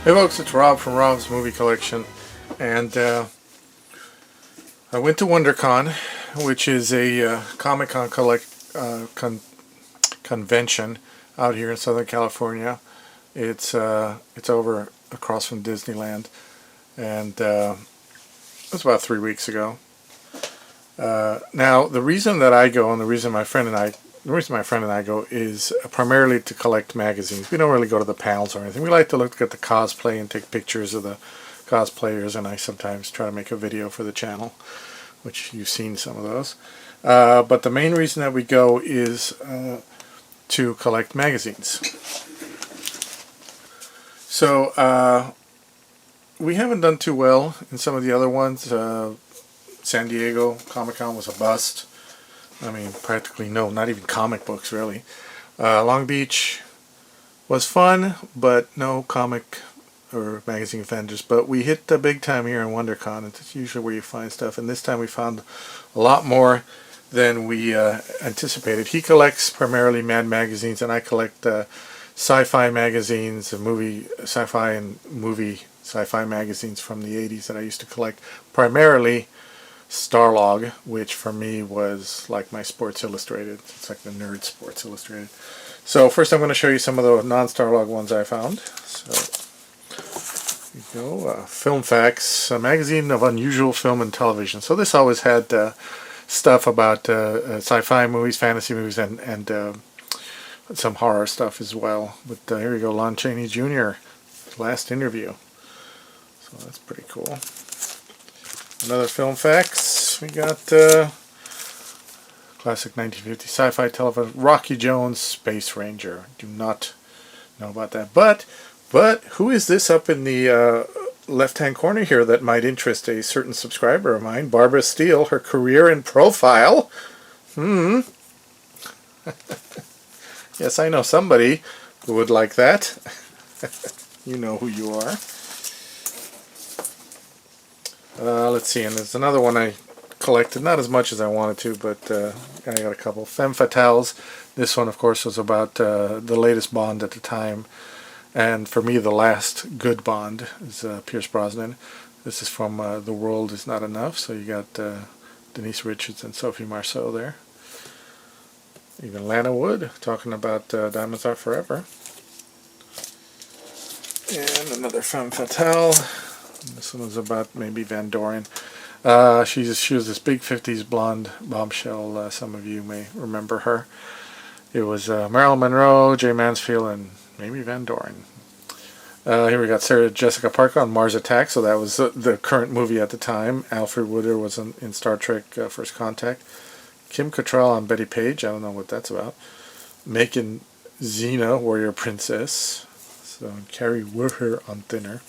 Hey folks, it's Rob from Rob's Movie Collection, and I went to Wondercon, which is a Comic-Con convention out here in Southern California. It's over across from Disneyland, and it was about 3 weeks ago. Now, the reason that I go, and the reason my friend and I go is primarily to collect magazines. We don't really go to the panels or anything. We like to look at the cosplay and take pictures of the cosplayers, and I sometimes try to make a video for the channel, which you've seen some of those. But the main reason that we go is to collect magazines. So we haven't done too well in some of the other ones. San Diego Comic-Con was a bust. I mean, practically no, not even comic books, really. Long Beach was fun, but no comic or magazine vendors. But we hit the big time here in WonderCon. It's usually where you find stuff. And this time we found a lot more than we anticipated. He collects primarily Mad magazines, and I collect sci-fi magazines, sci-fi magazines from the 80s that I used to collect, primarily Starlog, which for me was like my Sports Illustrated. It's like the nerd Sports Illustrated. So first I'm going to show you some of the non-Starlog ones I found. So here we go. Film Facts, a magazine of unusual film and television. So this always had stuff about sci-fi movies, fantasy movies, and some horror stuff as well. But here we go, Lon Chaney Jr., last interview. So that's pretty cool. Another Film Facts. We got classic 1950 sci-fi television, Rocky Jones, Space Ranger. Do not know about that. But who is this up in the left-hand corner here that might interest a certain subscriber of mine? Barbara Steele, her career and profile. Yes, I know somebody who would like that. You know who you are. Let's see, and there's another one I collected, not as much as I wanted to, but I got a couple. Femme Fatales. This one, of course, was about the latest Bond at the time, and for me, the last good Bond is Pierce Brosnan. This is from The World Is Not Enough, so you got Denise Richards and Sophie Marceau there. Even Lana Wood, talking about Diamonds Are Forever. And another Femme Fatale. This one was about maybe Van Doren. She was this big 50s blonde bombshell. Some of you may remember her. It was Marilyn Monroe, Jay Mansfield, and maybe Van Doren. Here we got Sarah Jessica Parker on Mars Attacks. So that was the current movie at the time. Alfred Woodard was in Star Trek First Contact. Kim Cattrall on Betty Page. I don't know what that's about. Macon Xena, Warrior Princess. So Carrie Werher on Thinner.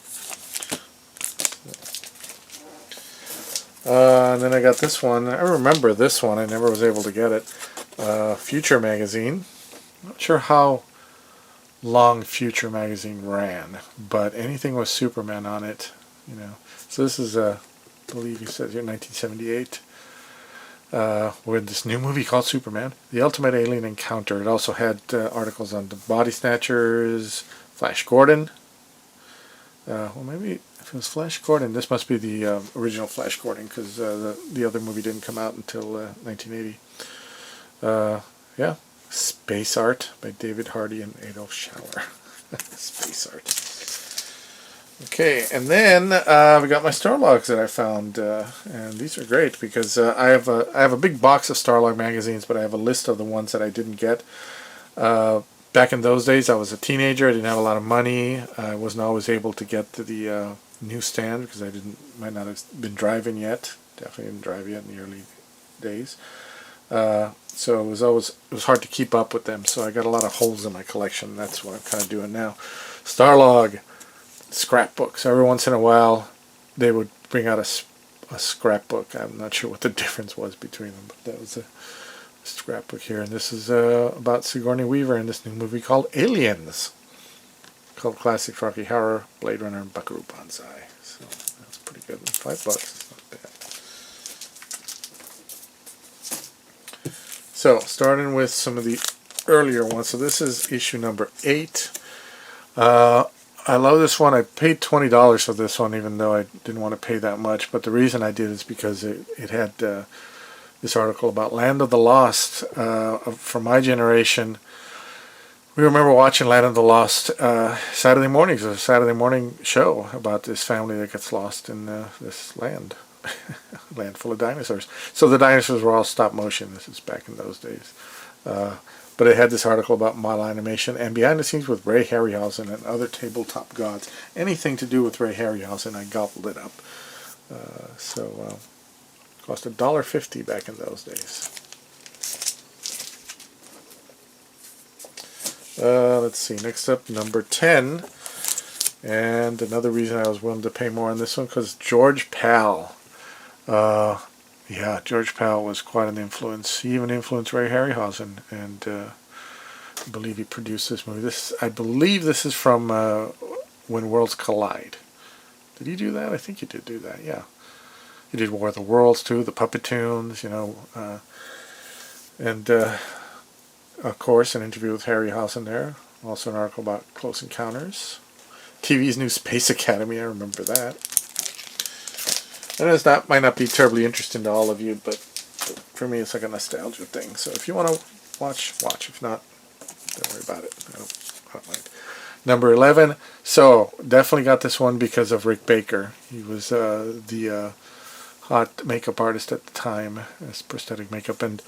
And then I got this one. I remember this one. I never was able to get it. Future Magazine. Not sure how long Future Magazine ran, but anything with Superman on it, you know. So this is, I believe he says here, 1978. With this new movie called Superman, The Ultimate Alien Encounter. It also had articles on the Body Snatchers, Flash Gordon. Well, maybe if it was Flash Gordon, this must be the original Flash Gordon, because the other movie didn't come out until 1980. Yeah, Space Art by David Hardy and Adolf Schauer. Space Art. Okay, and then we got my Starlogs that I found, and these are great because I have a big box of Starlog magazines, but I have a list of the ones that I didn't get. Back in those days, I was a teenager. I didn't have a lot of money. I wasn't always able to get to the newsstand because I might not have been driving yet. Definitely didn't drive yet in the early days. So it was hard to keep up with them. So I got a lot of holes in my collection. That's what I'm kind of doing now. Starlog scrapbooks. Every once in a while, they would bring out a scrapbook. I'm not sure what the difference was between them, but that was a scrapbook here. And this is about Sigourney Weaver in this new movie called Aliens. Called Classic Rocky Horror, Blade Runner, and Buckaroo Banzai. So that's pretty good. $5. It's not bad. So starting with some of the earlier ones. So this is issue number 8. I love this one. I paid $20 for this one, even though I didn't want to pay that much. But the reason I did is because it had this article about Land of the Lost. From my generation, we remember watching Land of the Lost Saturday mornings. It was a Saturday morning show about this family that gets lost in this land. Land full of dinosaurs. So the dinosaurs were all stop motion. This is back in those days. But it had this article about model animation and behind the scenes with Ray Harryhausen and other tabletop gods. Anything to do with Ray Harryhausen, I gobbled it up. Cost $1.50 back in those days. Let's see. Next up, number 10. And another reason I was willing to pay more on this one, because George Pal. Yeah, George Pal was quite an influence. He even influenced Ray Harryhausen, and I believe he produced this movie. I believe this is from When Worlds Collide. Did he do that? I think he did do that, yeah. He did War of the Worlds, too, the Puppetoons, you know. And, of course, an interview with Harryhausen there. Also an article about Close Encounters. TV's new Space Academy, I remember that. And that might not be terribly interesting to all of you, but for me it's like a nostalgia thing. So if you want to watch. If not, don't worry about it. I don't mind. Number 11. So definitely got this one because of Rick Baker. He was the hot makeup artist at the time, as prosthetic makeup, and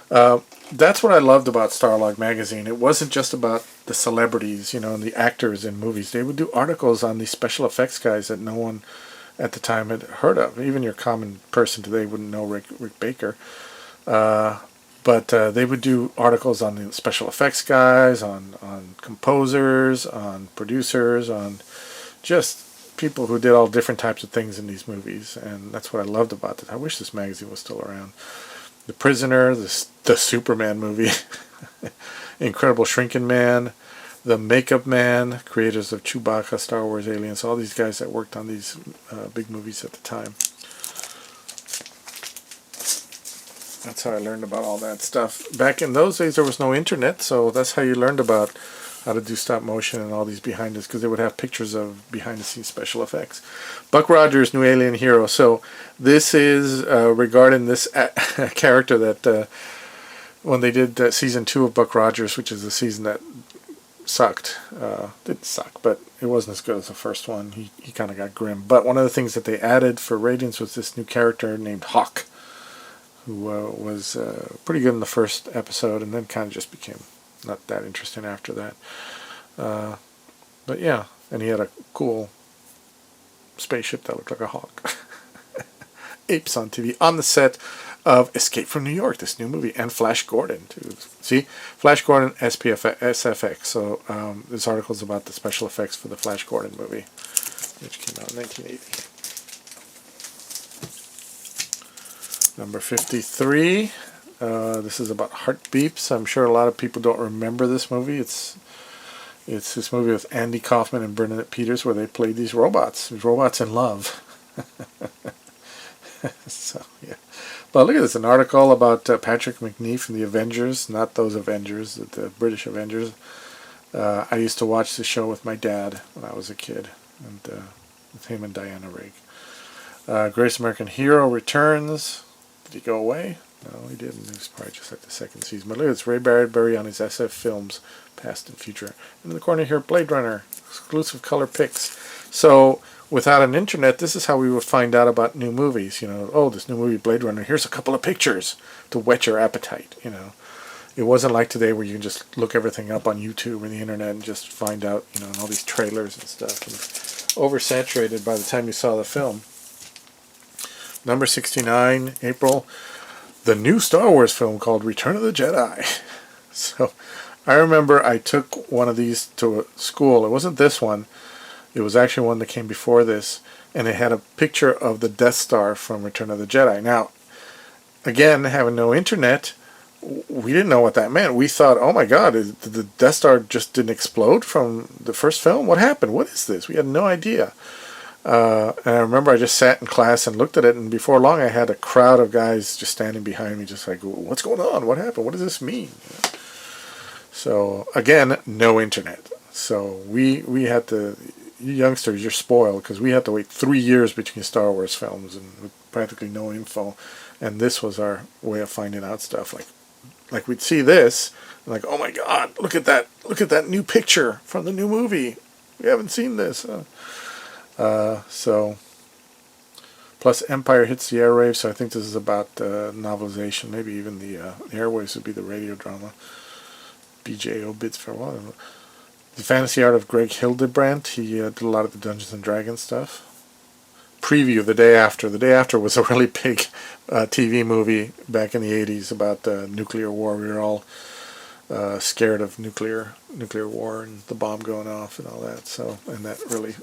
that's what I loved about Starlog magazine. It wasn't just about the celebrities, you know, and the actors in movies. They would do articles on these special effects guys that no one at the time had heard of. Even your common person today wouldn't know Rick Baker. But they would do articles on the special effects guys, on composers, on producers, on just people who did all different types of things in these movies. And that's what I loved about it. I wish this magazine was still around. The Prisoner, the Superman movie, Incredible Shrinking Man, The Makeup Man, creators of Chewbacca, Star Wars, Aliens, all these guys that worked on these big movies at the time. That's how I learned about all that stuff. Back in those days, there was no internet, so that's how you learned about how to do stop motion and all these behind the scenes, because they would have pictures of behind the scenes special effects. Buck Rogers, New Alien Hero. So this is regarding this character that when they did season 2 of Buck Rogers, which is the season that sucked. Didn't suck, but it wasn't as good as the first one. He kind of got grim. But one of the things that they added for ratings was this new character named Hawk, who was pretty good in the first episode and then kind of just became not that interesting after that. But yeah, and he had a cool spaceship that looked like a hawk. Apes on TV on the set of Escape from New York, this new movie, and Flash Gordon too. See, Flash Gordon, SFX. So this article is about the special effects for the Flash Gordon movie, which came out in 1980. Number 53. This is about Heartbeeps. I'm sure a lot of people don't remember this movie. It's this movie with Andy Kaufman and Bernadette Peters where they played these robots in love. So yeah. Well, look at this, an article about Patrick Macnee from the Avengers, not those Avengers, the British Avengers. I used to watch the show with my dad when I was a kid, and with him and Diana Rigg. Greatest American Hero returns. Did he go away? No, he didn't. He was probably just like the second season. But look at this, Ray Bradbury on his SF Films, Past and Future. And in the corner here, Blade Runner, exclusive color pics. So without an internet, this is how we would find out about new movies. You know, oh, this new movie, Blade Runner, here's a couple of pictures to whet your appetite, you know. It wasn't like today where you can just look everything up on YouTube or the internet and just find out, you know, and all these trailers and stuff. And oversaturated by the time you saw the film. Number 69, April, the new Star Wars film called Return of the Jedi. So I remember I took one of these to school. It wasn't this one. It was actually one that came before this. And it had a picture of the Death Star from Return of the Jedi. Now, again, having no internet, we didn't know what that meant. We thought, oh my God, the Death Star just didn't explode from the first film? What happened? What is this? We had no idea. And I remember I just sat in class and looked at it, and before long I had a crowd of guys just standing behind me just like, what's going on? What happened? What does this mean? You know? So, again, no internet. So we had to, you youngsters, you're spoiled because we had to wait 3 years between Star Wars films and with practically no info. And this was our way of finding out stuff. Like we'd see this, and like, oh my God, look at that new picture from the new movie. We haven't seen this. So, plus Empire hits the airwaves, so I think this is about novelization. Maybe even the airwaves would be the radio drama. BJO bids farewell. The fantasy art of Greg Hildebrandt. He did a lot of the Dungeons and Dragons stuff. Preview the day after. The day after was a really big TV movie back in the 80s about nuclear war. We were all scared of nuclear war and the bomb going off and all that. So, and that really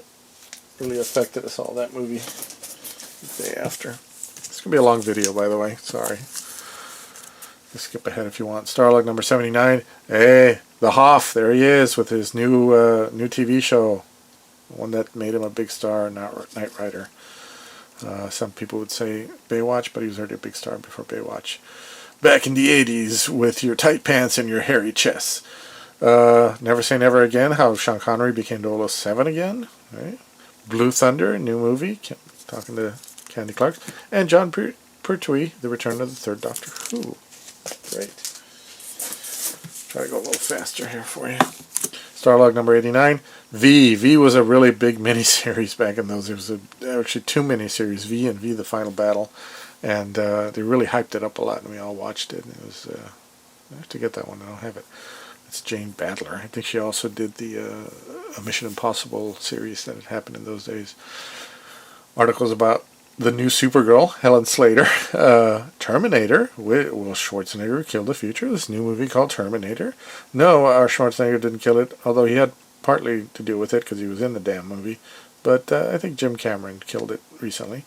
affected us all, that movie, the day after. It's going to be a long video, by the way. Sorry. Just skip ahead if you want. Starlog number 79. Hey, the Hoff. There he is with his new TV show. One that made him a big star, Knight Rider. Some people would say Baywatch, but he was already a big star before Baywatch. Back in the 80s with your tight pants and your hairy chest. Never Say Never Again, how Sean Connery became 007 again. Right? Blue Thunder, new movie, talking to Candy Clark. And John Pertwee, The Return of the Third Doctor Who. Great. Try to go a little faster here for you. Starlog number 89. V was a really big miniseries back in those. There was actually 2 miniseries, V and V the Final Battle, and they really hyped it up a lot, and we all watched it. It was I have to get that one. I don't have it. It's Jane Badler. I think she also did the a Mission Impossible series that had happened in those days. Articles about the new Supergirl, Helen Slater, Terminator. Will Schwarzenegger kill the future? This new movie called Terminator. No, our Schwarzenegger didn't kill it, although he had partly to do with it because he was in the damn movie. But I think Jim Cameron killed it recently.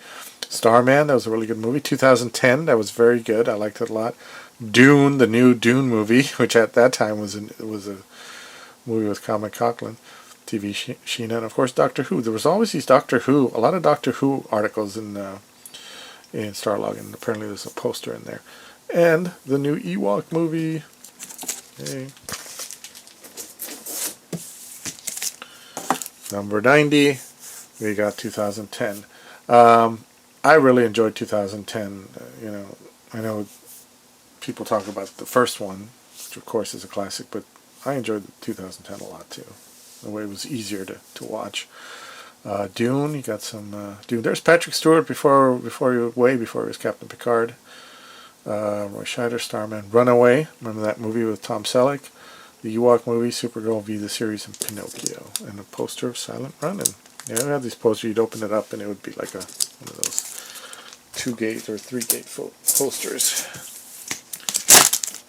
Starman, that was a really good movie. 2010, that was very good. I liked it a lot. Dune, the new Dune movie, which at that time was a movie with Kyle MacLachlan, TV Sheena, and of course Doctor Who. There was always these a lot of Doctor Who articles in Starlog, and apparently there's a poster in there. And the new Ewok movie. Hey. Number 90, we got 2010. I really enjoyed 2010. I know people talk about the first one, which of course is a classic, but I enjoyed 2010 a lot too. The way it was easier to watch. Dune, you got some Dune. There's Patrick Stewart way before he was Captain Picard. Roy Scheider, Starman, Runaway. Remember that movie with Tom Selleck? The Ewok movie, Supergirl V the series, and Pinocchio. And a poster of Silent Run. And we had these posters, you'd open it up and it would be like one of those 2-gate or 3-gate posters.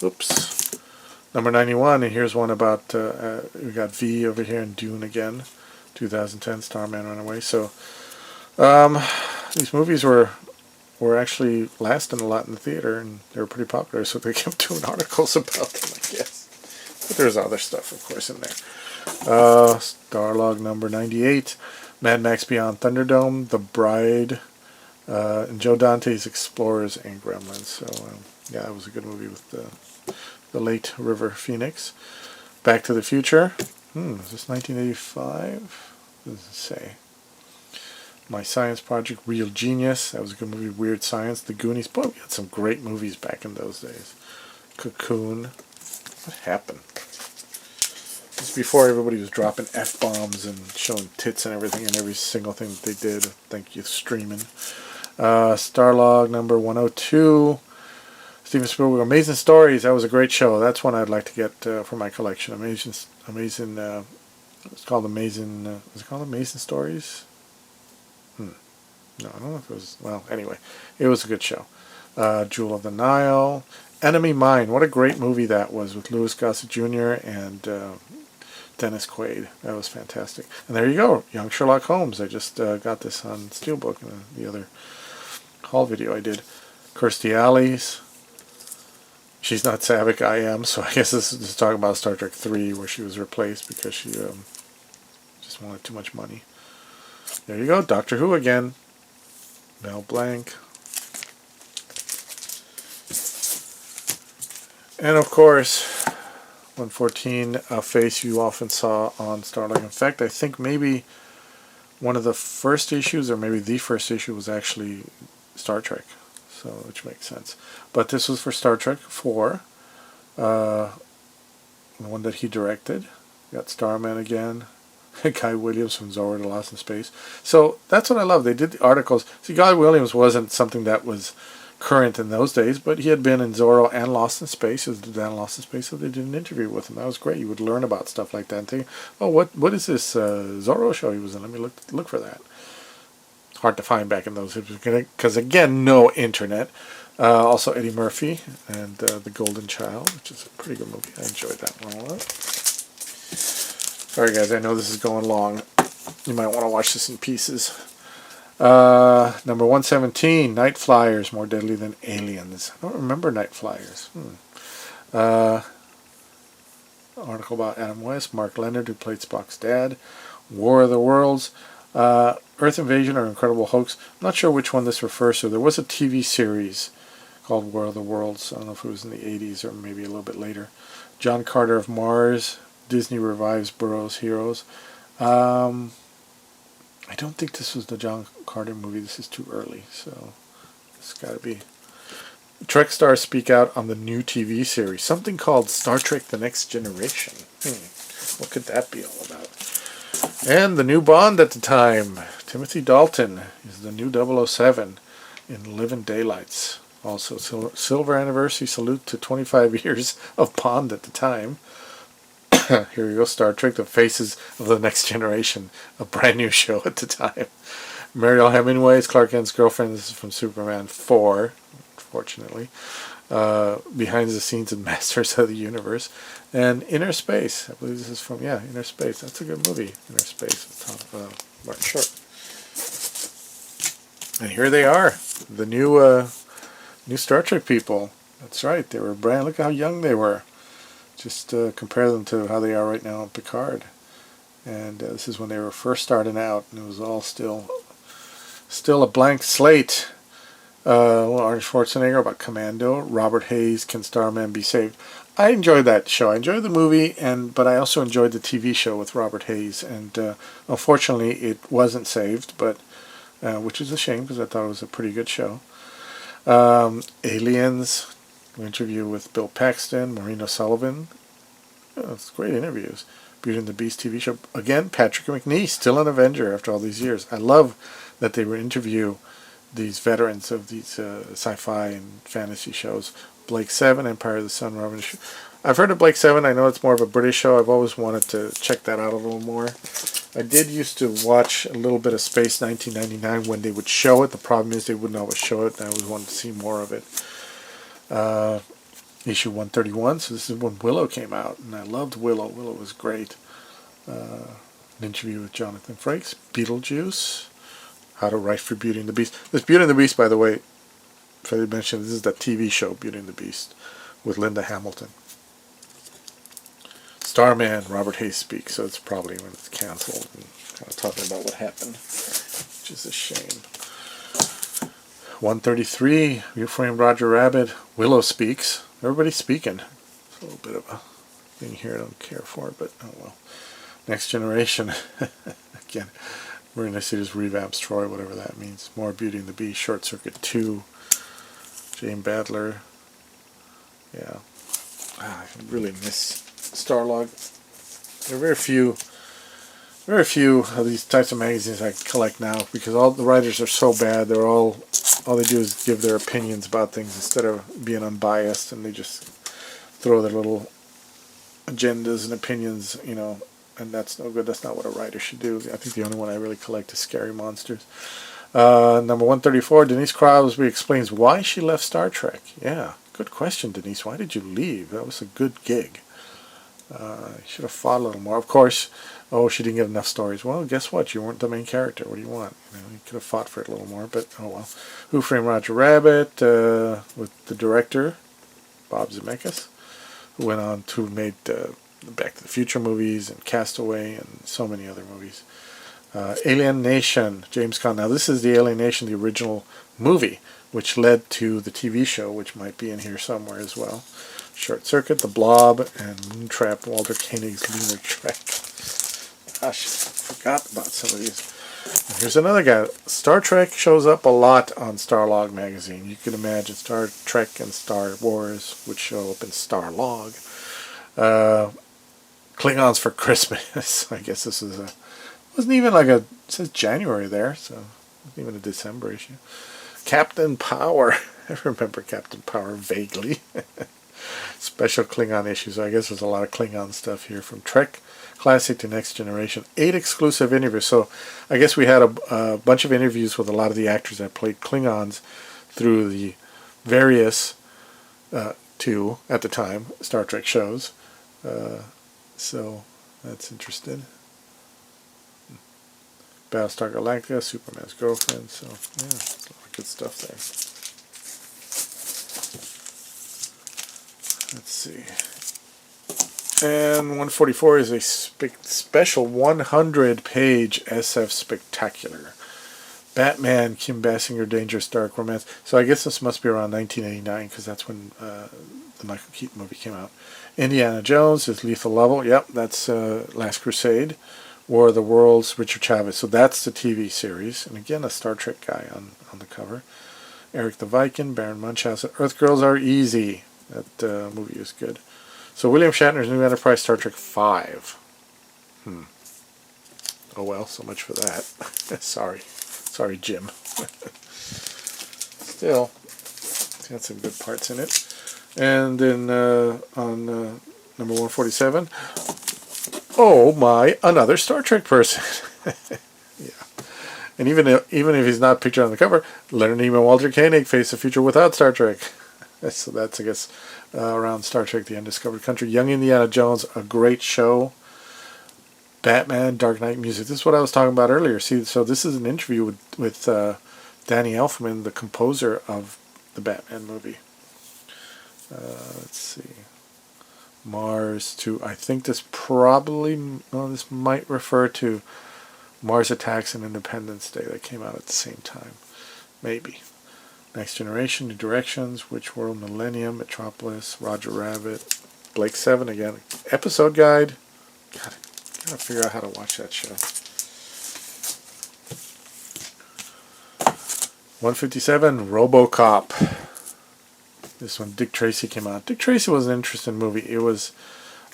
Oops. Number 91, and here's one about, we got V over here and Dune again. 2010, Starman, Runaway. So, these movies were actually lasting a lot in the theater, and they were pretty popular, so they kept doing articles about them, I guess. But there's other stuff, of course, in there. Starlog number 98, Mad Max Beyond Thunderdome, The Bride, and Joe Dante's Explorers and Gremlins. So, yeah, it was a good movie with the late River Phoenix. Back to the Future. Is this 1985? What does it say? My Science Project, Real Genius. That was a good movie. Weird Science, The Goonies. Boy, we had some great movies back in those days. Cocoon. What happened? Just before everybody was dropping F-bombs and showing tits and everything in every single thing that they did. Thank you, streaming. Starlog number 102. Steven Spielberg, Amazing Stories. That was a great show. That's one I'd like to get for my collection. Amazing. It's called Amazing. Was it called Amazing Stories? No, I don't know if it was. Well, anyway, it was a good show. Jewel of the Nile, Enemy Mine. What a great movie that was with Louis Gossett Jr. and Dennis Quaid. That was fantastic. And there you go, Young Sherlock Holmes. I just got this on Steelbook in the other haul video I did. Kirstie Alley's. She's not Saavik, I am, so I guess this is talking about Star Trek 3, where she was replaced because she just wanted too much money. There you go, Doctor Who again. Mel Blanc. And of course, 114, a face you often saw on Starlog. In fact, I think maybe one of the first issues, or maybe the first issue, was actually Star Trek, so which makes sense. But this was for Star Trek 4, the one that he directed. Got Starman again. Guy Williams from Zorro to Lost in Space. So that's what I love. They did the articles. See, Guy Williams wasn't something that was current in those days, but he had been in Zorro and Lost in Space. He was down Lost in Space, so they did an interview with him. That was great. You would learn about stuff like that and think, oh, what is this Zorro show he was in? Let me look for that. Hard to find back in those days because, again, no internet. Also Eddie Murphy and The Golden Child, which is a pretty good movie. I enjoyed that one a lot. Sorry guys, I know this is going long. You might want to watch this in pieces. Number 117, Night Flyers, More Deadly Than Aliens. I don't remember Night Flyers. Article about Adam West, Mark Leonard, who played Spock's dad. War of the Worlds. Earth Invasion or Incredible Hoax. I'm not sure which one this refers to. There was a TV series called War of the Worlds. I don't know if it was in the 80s or maybe a little bit later. John Carter of Mars. Disney revives Burroughs' Heroes. I don't think this was the John Carter movie. This is too early, so it's got to be. Trek stars speak out on the new TV series. Something called Star Trek The Next Generation. What could that be all about? And the new Bond at the time. Timothy Dalton is the new 007 in Living Daylights. Also, silver anniversary salute to 25 years of Bond at the time. Here we go, Star Trek, The Faces of the Next Generation, a brand new show at the time. Mariel Hemingway is Clark Kent's girlfriend. This is from Superman 4, unfortunately. Behind the scenes in Masters of the Universe. And Inner Space, I believe this is from, Inner Space. That's a good movie, Inner Space, with Martin Short. And here they are, the new Star Trek people. That's right, they were brand. Look how young they were. Just compare them to how they are right now on Picard. And this is when they were first starting out, and it was all still a blank slate. Arnold Schwarzenegger about Commando. Robert Hayes, Can Starman Be Saved? I enjoyed that show. I enjoyed the movie, but I also enjoyed the TV show with Robert Hayes. And unfortunately, it wasn't saved, but which is a shame because I thought it was a pretty good show. Aliens. An interview with Bill Paxton, Maureen O'Sullivan. It's great interviews. Beauty and the Beast TV show. Again, Patrick McNee, still an Avenger after all these years. I love that they would interview these veterans of these sci-fi and fantasy shows. Blake Seven, Empire of the Sun, Robin. I've heard of Blake Seven. I know it's more of a British show. I've always wanted to check that out a little more. I did used to watch a little bit of Space 1999 when they would show it. The problem is they wouldn't always show it, and I always wanted to see more of it. Issue 131, so this is when Willow came out, and I loved Willow. Willow was great. An interview with Jonathan Frakes. Beetlejuice. How to Write for Beauty and the Beast. This Beauty and the Beast, by the way, if I did mention, this is the TV show Beauty and the Beast with Linda Hamilton. Starman, Robert Hayes speaks, so it's probably when it's canceled and kind of talking about what happened, which is a shame. 133, You Framed Roger Rabbit, Willow speaks. Everybody's speaking. It's a little bit of a thing here I don't care for, but oh well. Next Generation. Again, we're going to see this revamps Troy, whatever that means. More Beauty and the Beast, Short Circuit 2, Jane Badler. Yeah. I really miss Starlog. There are very few of these types of magazines I collect now because all the writers are so bad. All they do is give their opinions about things instead of being unbiased, and they just throw their little agendas and opinions, and that's no good. That's not what a writer should do. I think the only one I really collect is Scary Monsters. Number 134, Denise Crosby explains why she left Star Trek. Yeah, good question, Denise. Why did you leave? That was a good gig. You should have fought a little more. Of course, she didn't get enough stories. Well, guess what? You weren't the main character. What do you want? You could have fought for it a little more, but oh well. Who Framed Roger Rabbit with the director, Bob Zemeckis, who went on to made the Back to the Future movies and Castaway and so many other movies. Alien Nation, James Caan. Now this is the Alien Nation, the original movie, which led to the TV show, which might be in here somewhere as well. Short Circuit, The Blob, and Moontrap, Walter Koenig's Lunar Trek. Gosh, I forgot about some of these. And here's another guy. Star Trek shows up a lot on Starlog magazine. You can imagine Star Trek and Star Wars would show up in Starlog. Klingons for Christmas. I guess this is wasn't even like it says January there, so it wasn't even a December issue. Captain Power. I remember Captain Power vaguely. Special Klingon issues. I guess there's a lot of Klingon stuff here, from Trek Classic to Next Generation. 8 exclusive interviews. So I guess we had a bunch of interviews with a lot of the actors that played Klingons through the various 2 at the time Star Trek shows. So that's interesting. Battlestar Galactica, Superman's Girlfriend. So yeah, there's a lot of good stuff there. Let's see. And 144 is a special 100-page SF spectacular. Batman, Kim Basinger, Dangerous Dark Romance. So I guess this must be around 1989, because that's when the Michael Keaton movie came out. Indiana Jones is Lethal Level. Yep, that's Last Crusade. War of the Worlds, Richard Chavez. So that's the TV series. And again, a Star Trek guy on the cover. Eric the Viking, Baron Munchausen. Earth Girls Are Easy. That movie is good. So William Shatner's New Enterprise, Star Trek 5. Oh well, so much for that. Sorry, Jim. Still, it's got some good parts in it. And then on number 147, oh my, another Star Trek person. Yeah. And even if he's not pictured on the cover, Leonard Nimoy, Walter Koenig face a future without Star Trek. So that's, I guess, around Star Trek: The Undiscovered Country. Young Indiana Jones, a great show. Batman, Dark Knight music. This is what I was talking about earlier. See, so this is an interview with Danny Elfman, the composer of the Batman movie. Let's see. Mars 2. I think this this might refer to Mars Attacks and Independence Day that came out at the same time. Maybe. Next Generation, New Directions, Which World, Millennium, Metropolis, Roger Rabbit, Blake 7 again. Episode guide. Gotta figure out how to watch that show. 157, RoboCop. This one, Dick Tracy came out. Dick Tracy was an interesting movie. It was,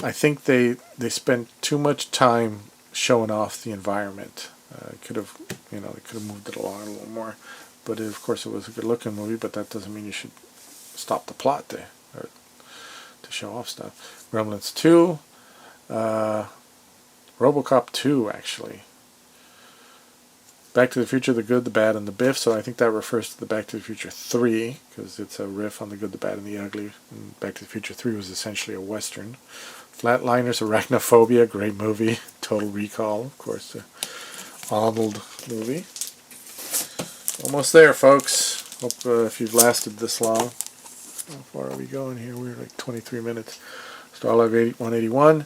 I think they spent too much time showing off the environment. They could have moved it along a little more. But of course, it was a good-looking movie. But that doesn't mean you should stop the plot to show off stuff. Gremlins 2, RoboCop 2, actually. Back to the Future, The Good, the Bad, and the Biff. So I think that refers to the Back to the Future 3, because it's a riff on The Good, the Bad, and the Ugly. And Back to the Future 3 was essentially a Western. Flatliners, Arachnophobia, great movie. Total Recall, of course, the Arnold movie. Almost there, folks. Hope if you've lasted this long. How far are we going here? We're like 23 minutes. Starlog 181.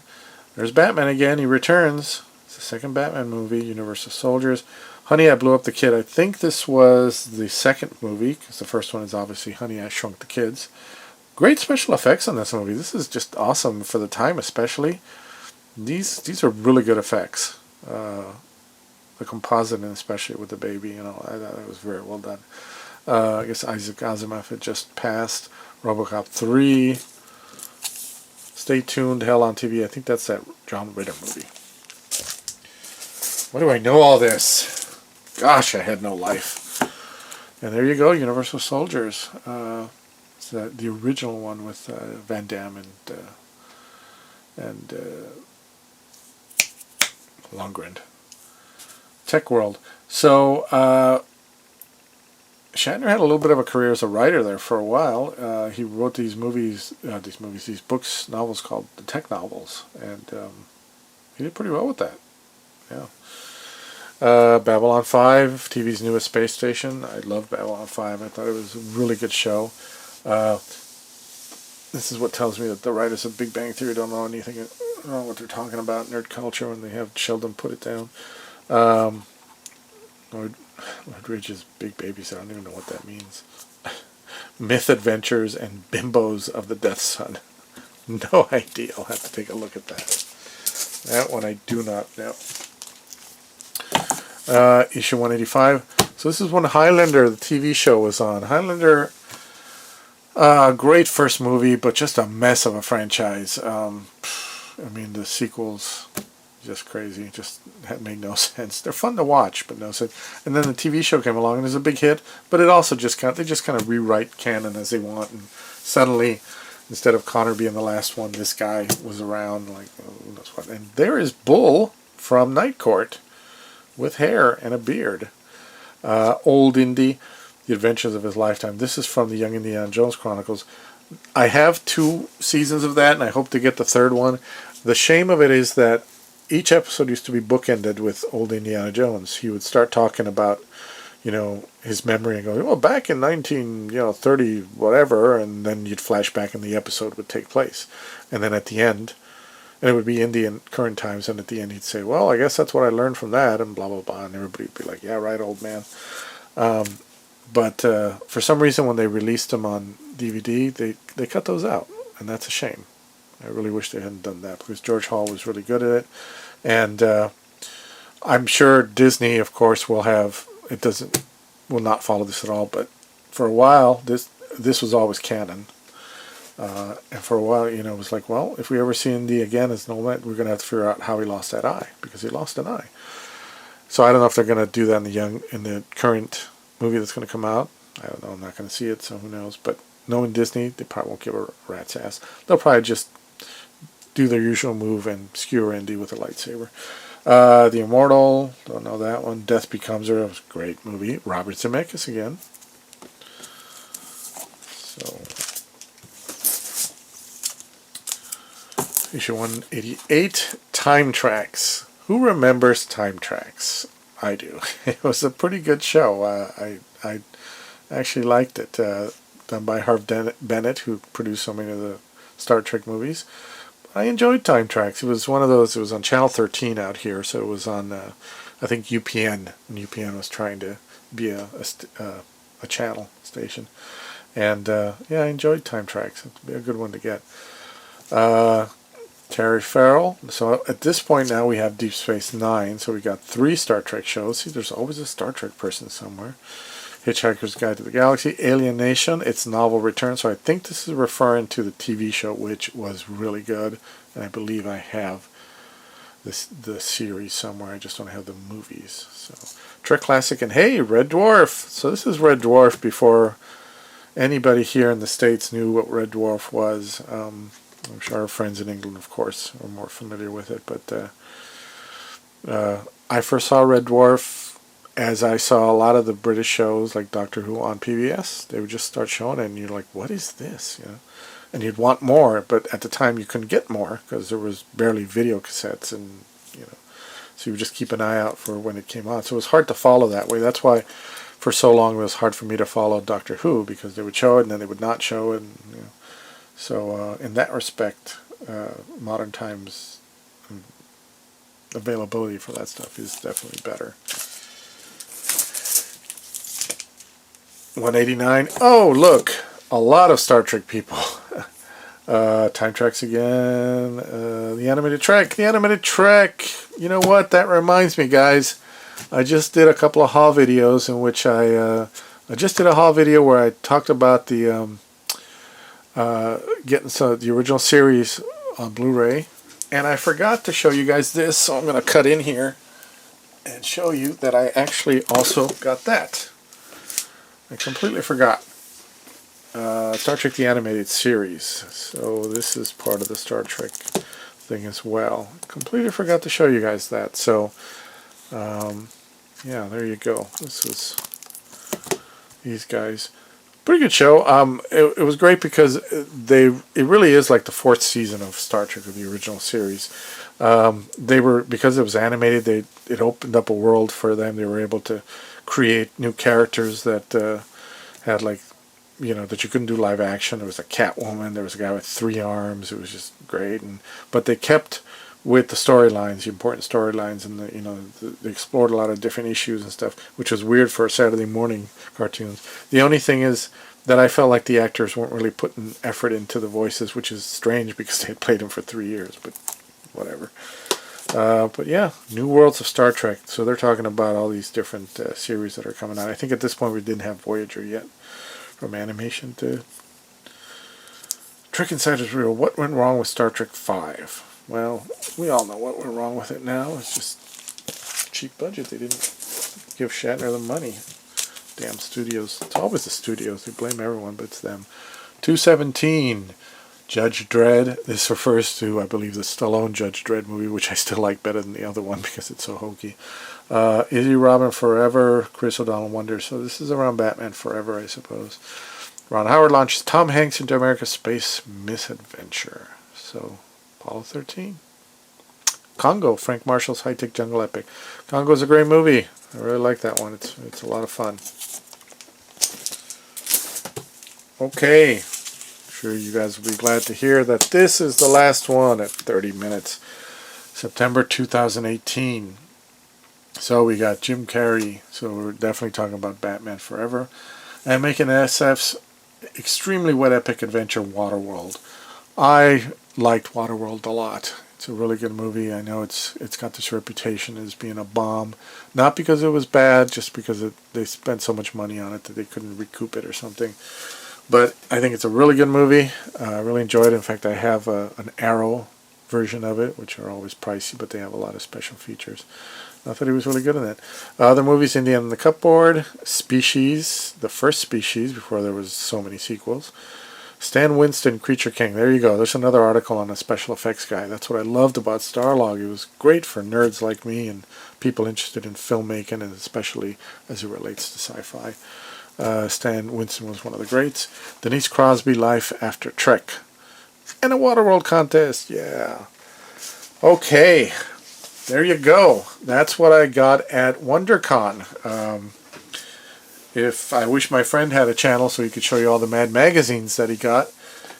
There's Batman again. He returns. It's the second Batman movie. Universal Soldiers. Honey, I Blew Up the Kid. I think this was the second movie, because the first one is obviously Honey, I Shrunk the Kids. Great special effects on this movie. This is just awesome for the time, especially. These are really good effects. The composite, and especially with the baby, I thought it was very well done. I guess Isaac Asimov had just passed. RoboCop 3. Stay Tuned, Hell on TV. I think that's that John Ritter movie. Why do I know all this? Gosh, I had no life. And there you go, Universal Soldiers. It's the original one with Van Damme and Lundgren. Tech World. So Shatner had a little bit of a career as a writer there for a while. He wrote these books, novels called the tech novels, and he did pretty well with that. Yeah. Babylon 5, TV's newest space station. I love Babylon 5. I thought it was a really good show. This is what tells me that the writers of Big Bang Theory don't know anything, don't know what they're talking about, nerd culture, when they have Sheldon put it down. Lord Ridge's Big Babies, I don't even know what that means. Myth Adventures and Bimbos of the Death Sun. No idea. I'll have to take a look at that. That one I do not know. issue 185. So this is when Highlander, the TV show, was on. Highlander, great first movie, but just a mess of a franchise. I mean, the sequels, just crazy. Just had made no sense. They're fun to watch, but no sense. And then the TV show came along and it was a big hit, but it also just they just kind of rewrite canon as they want. And suddenly, instead of Connor being the last one, this guy was around. Like, who knows what. And there is Bull from Night Court with hair and a beard. Old Indy, The Adventures of His Lifetime. This is from the Young Indiana Jones Chronicles. I have 2 seasons of that, and I hope to get the 3rd one. The shame of it is that each episode used to be bookended with old Indiana Jones. He would start talking about, his memory and go, well, back in 1930 whatever, and then you'd flash back and the episode would take place. And then at the end, and it would be Indian current times, and at the end he'd say, well, I guess that's what I learned from that, and blah, blah, blah, and everybody would be like, yeah, right, old man. But for some reason, when they released them on DVD, they cut those out, and that's a shame. I really wish they hadn't done that, because George Hall was really good at it, and I'm sure Disney, of course, will not follow this at all, but for a while, this was always canon. And for a while, it was like, well, if we ever see Indy again as an old man, we're going to have to figure out how he lost that eye, because he lost an eye. So I don't know if they're going to do that in the current movie that's going to come out. I don't know. I'm not going to see it, so who knows. But knowing Disney, they probably won't give a rat's ass. They'll probably just do their usual move and skewer Indy with a lightsaber. The Immortal, don't know that one. Death Becomes Her, it was a great movie. Robert Zemeckis again. So, issue 188, Time Tracks. Who remembers Time Tracks? I do. It was a pretty good show. I actually liked it. Done by Harv Bennett, who produced so many of the Star Trek movies. I enjoyed Time Tracks. It was one of those, it was on Channel 13 out here, so it was on, I think, UPN, and UPN was trying to be a channel station. And, yeah, I enjoyed Time Tracks. It'd be a good one to get. Terry Farrell. So at this point now we have Deep Space Nine, so we got 3 Star Trek shows. See, there's always a Star Trek person somewhere. Hitchhiker's Guide to the Galaxy, Alien Nation, its novel return. So I think this is referring to the TV show, which was really good, and I believe I have the series somewhere. I just don't have the movies. So Trek Classic, and hey, Red Dwarf. So this is Red Dwarf before anybody here in the States knew what Red Dwarf was. I'm sure our friends in England, of course, are more familiar with it, but I first saw Red Dwarf as I saw a lot of the British shows like Doctor Who on PBS. They would just start showing it, and you're like, what is this? And you'd want more, but at the time you couldn't get more because there was barely video cassettes, and so you would just keep an eye out for when it came on. So it was hard to follow that way. That's why for so long it was hard for me to follow Doctor Who, because they would show it and then they would not show it. And, so in that respect, modern times availability for that stuff is definitely better. 189. Oh, look, a lot of Star Trek people. Time Tracks again. The animated Trek. The animated Trek. You know what? That reminds me, guys. I just did a couple of haul videos in which I just did a haul video where I talked about the getting the original series on Blu-ray, and I forgot to show you guys this, so I'm going to cut in here and show you that I actually also got that. I completely forgot. Star Trek the Animated Series. So this is part of the Star Trek thing as well. Completely forgot to show you guys that. So, yeah, there you go. This is these guys. Pretty good show. It was great because it really is like the 4th season of Star Trek, of the original series. Because it was animated, it opened up a world for them. They were able to create new characters that had that you couldn't do live action. There was a Catwoman. There was a guy with 3 arms. It was just great. But they kept with the storylines, the important storylines, and they explored a lot of different issues and stuff, which was weird for a Saturday morning cartoons. The only thing is that I felt like the actors weren't really putting effort into the voices, which is strange because they had played them for 3 years. But whatever. But yeah, New Worlds of Star Trek. So they're talking about all these different series that are coming out. I think at this point we didn't have Voyager yet. From animation to Trek Insider's Real. What went wrong with Star Trek 5? Well, we all know what went wrong with it now. It's just cheap budget. They didn't give Shatner the money. Damn studios. It's always the studios. They blame everyone, but it's them. 217. Judge Dredd. This refers to, I believe, the Stallone Judge Dredd movie, which I still like better than the other one because it's so hokey. Izzy Robin Forever. Chris O'Donnell Wonder. So this is around Batman Forever, I suppose. Ron Howard launches Tom Hanks into America's Space Misadventure. So, Apollo 13. Congo, Frank Marshall's high-tech jungle epic. Congo's a great movie. I really like that one. It's a lot of fun. Okay. I'm sure you guys will be glad to hear that this is the last one at 30 minutes. September 2018. So we got Jim Carrey. So we're definitely talking about Batman Forever. And making SF's extremely wet epic adventure Waterworld. I liked Waterworld a lot. It's a really good movie. I know it's got this reputation as being a bomb. Not because it was bad, just because they spent so much money on it that they couldn't recoup it or something. But I think it's a really good movie. I really enjoyed it. In fact, I have an Arrow version of it, which are always pricey, but they have a lot of special features. I thought he was really good in it. Other movies, Indiana and the Cupboard, Species, the first Species, before there was so many sequels. Stan Winston, Creature King. There you go. There's another article on a special effects guy. That's what I loved about Starlog. It was great for nerds like me and people interested in filmmaking, and especially as it relates to sci-fi. Stan Winston was one of the greats. Denise Crosby, Life After Trek. And a Waterworld contest. Yeah. Okay. There you go. That's what I got at WonderCon. If I wish my friend had a channel so he could show you all the Mad magazines that he got.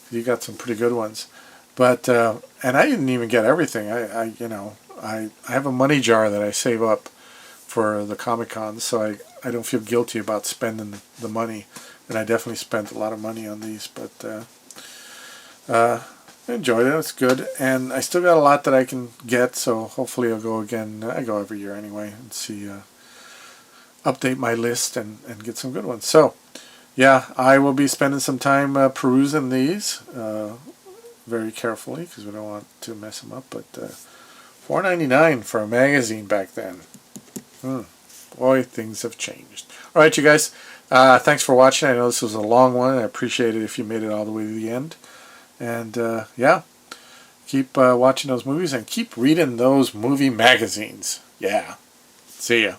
He got some pretty good ones. But and I didn't even get everything. I have a money jar that I save up for the Comic-Cons, so I don't feel guilty about spending the money. And I definitely spent a lot of money on these, but I enjoyed it. It's good. And I still got a lot that I can get, so hopefully I'll go again. I go every year anyway and see, update my list and get some good ones. So, yeah, I will be spending some time perusing these very carefully because we don't want to mess them up. But $4.99 for a magazine back then. Boy, things have changed. All right, you guys. Thanks for watching. I know this was a long one. I appreciate it if you made it all the way to the end. And, yeah, keep watching those movies and keep reading those movie magazines. Yeah. See ya.